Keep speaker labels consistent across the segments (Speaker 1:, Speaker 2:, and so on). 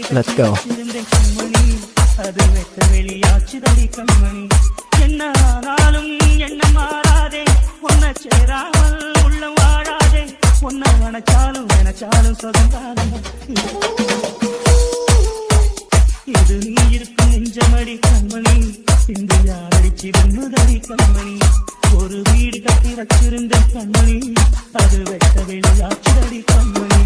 Speaker 1: Let's go. அது வெட்ட வெளியாச்சுதடி கண்மணி என்ன ஆனாலும் என்ன மாறாதே ஒன்ன சேராமல் உள்ள வாழாதே ஒன்ன நினைச்சாலும் சொந்தம் இது நீ இருக்கும் நெஞ்சமடி கண்மணி இன்று யாரடிச்சு வெண்ணுதடி கண்மணி ஒரு வீடு கட்டி வச்சிருந்த கண்மணி அது வெட்ட வெளியாச்சுதடி கண்மணி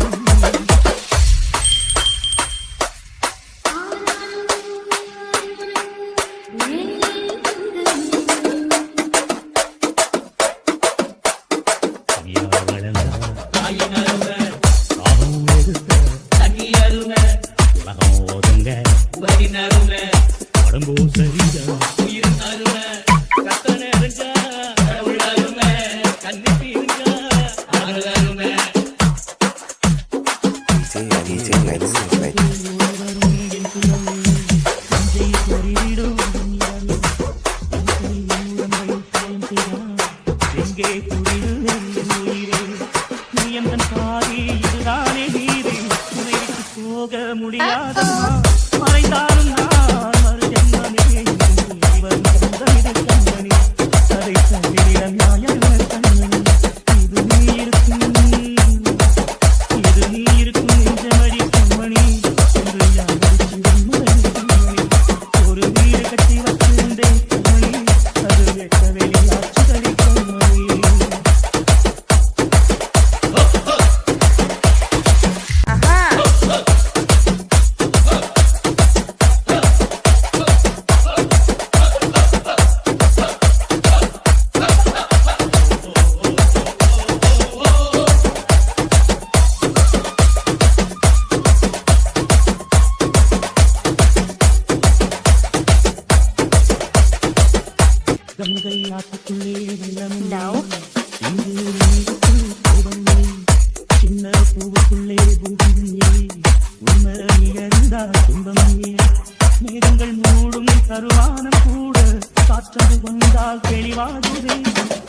Speaker 1: மேகங்கள் மூடும் கருவானம் கூட காற்றது வந்தால் தெளிவாகுதே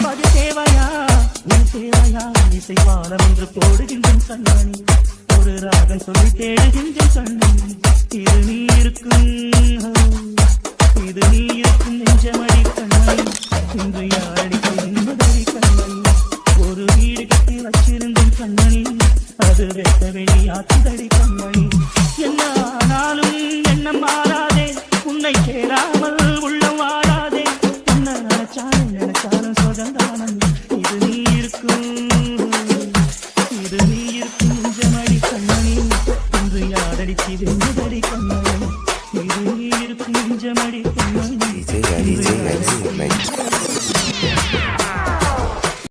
Speaker 1: அது தேவையா உன் தேவையா இசைவானம் என்று போடுகின்ற கண்ணணி ஒரு ராகம் சொல்லி தேடுகின்ற கண்ணணி இது நீ இருக்கும் நெஞ்சமடி கண்ணணி இன்று யாரடிக்கு என்பதடி கண்ணணி ஒரு வீடு கட்டி வச்சிருந்தேன் கண்ணணி அது வெட்ட வெளியாச்சுதடி கண்ணணி என்ன ஆனாலும் என்ன மாறாதே உன்னை சேராமல் உள்ள வாழாதே உன்னை நினைச்சாலும் சுகந்தானம் இது நீ இருக்கும் நெஞ்சமடி கண்ணணி இன்று யாரடிச்சு வெண்ணுதடி கண்ணணி இது நீ இருக்கும் நெஞ்சமடி கண்ணணி